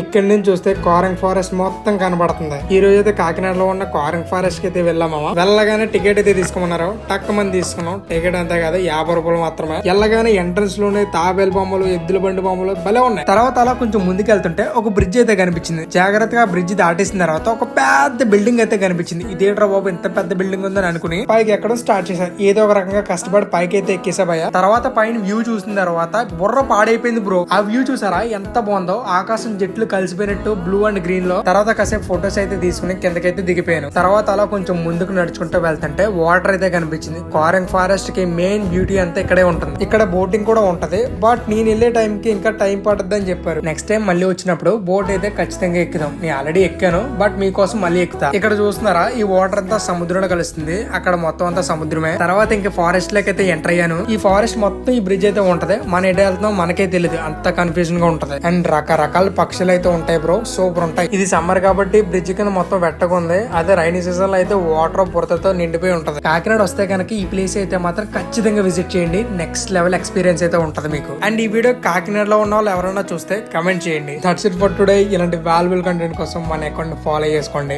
ఇక్కడ నుంచి చూస్తే కారింగ్ ఫారెస్ట్ మొత్తం కనబడుతుంది. ఈ రోజు అయితే కాకినాడలో ఉన్న కారింగ్ ఫారెస్ట్ కి అయితే వెళ్ళామా. వెళ్ళగానే టికెట్ అయితే తీసుకోమన్నారు. టక్ మంది తీసుకున్నాం. టికెట్ అంతే కాదు 50 రూపాయలు మాత్రమే. వెళ్ళగానే ఎంట్రన్స్ లోనే తాబేలు బొమ్మలు, ఎద్దుల బండి బొమ్మలు భలే ఉన్నాయి. తర్వాత అలా కొంచెం ముందుకు వెళ్తుంటే ఒక బ్రిడ్జ్ అయితే కనిపించింది. జాగ్రత్తగా బ్రిడ్జ్ దాటేసిన తర్వాత ఒక పెద్ద బిల్డింగ్ అయితే కనిపించింది. ఇదేట్రా బాబు ఇంత పెద్ద బిల్డింగ్ ఉందని అనుకుని పైకి ఎక్కడం స్టార్ట్ చేశాను. ఏదో ఒక రకంగా కష్టపడి పైకి అయితే ఎక్కేసా భయ్యా. తర్వాత పైన వ్యూ చూసిన తర్వాత బుర్ర పాడైపోయింది బ్రో. ఆ వ్యూ చూసారా ఎంత బాగుందో. ఆకాశం జట్లు కలిసిపోయినట్టు బ్లూ అండ్ గ్రీన్ లో. తర్వాత కాసేపు ఫొటోస్ అయితే తీసుకుని కిందకైతే దిగిపోయాను. తర్వాత అలా కొంచెం ముందుకు నడుచుకుంటూ వెళ్తుంటే వాటర్ అయితే కనిపించింది. కారింగ్ ఫారెస్ట్ కి మెయిన్ బ్యూటీ అంతా ఇక్కడే ఉంటుంది. ఇక్కడ బోటింగ్ కూడా ఉంటది. బట్ నేను వెళ్ళే టైం కి ఇంకా టైం పడుతుంది అని చెప్పారు. నెక్స్ట్ టైం మళ్ళీ వచ్చినప్పుడు బోట్ అయితే ఖచ్చితంగా ఎక్కుదాం. నేను ఆల్రెడీ ఎక్కాను బట్ మీకోసం మళ్ళీ ఎక్కుతా. ఇక్కడ చూస్తున్నారా ఈ వాటర్ అంతా సముద్రంలో కలుస్తుంది. అక్కడ మొత్తం అంతా సముద్రమే. తర్వాత ఇంకా ఫారెస్ట్ లోకి అయితే ఎంటర్ అయ్యాను. ఈ ఫారెస్ట్ మొత్తం ఈ బ్రిడ్జ్ అయితే ఉంటది. మన ఎటు వెళ్తాం మనకే తెలియదు. అంత కన్ఫ్యూజన్ గా ఉంటది. అండ్ రకరకాల పక్షులు అయితే ఉంటాయి బ్రో. సూపర్ ఉంటాయి. ఇది సమ్మర్ కాబట్టి బ్రిడ్జ్ కింద మొత్తం వెట్టకుంది. అదే రైనీ సీజన్ లో అయితే వాటర్ బురదతో నిండిపోయి ఉంటది. కాకినాడ వస్తే కనుక ఈ ప్లేస్ అయితే మాత్రం ఖచ్చితంగా విజిట్ చేయండి. నెక్స్ట్ లెవెల్ ఎక్స్పీరియన్స్ అయితే ఉంటది మీకు. అండ్ ఈ వీడియో కాకినాడలో ఉన్న వాళ్ళు ఎవరైనా చూస్తే కమెంట్ చేయండి. That's it for today. ఇలాంటి వాల్యుబుల్ కంటెంట్ కోసం మన అకౌంట్ ఫాలో చేసుకోండి.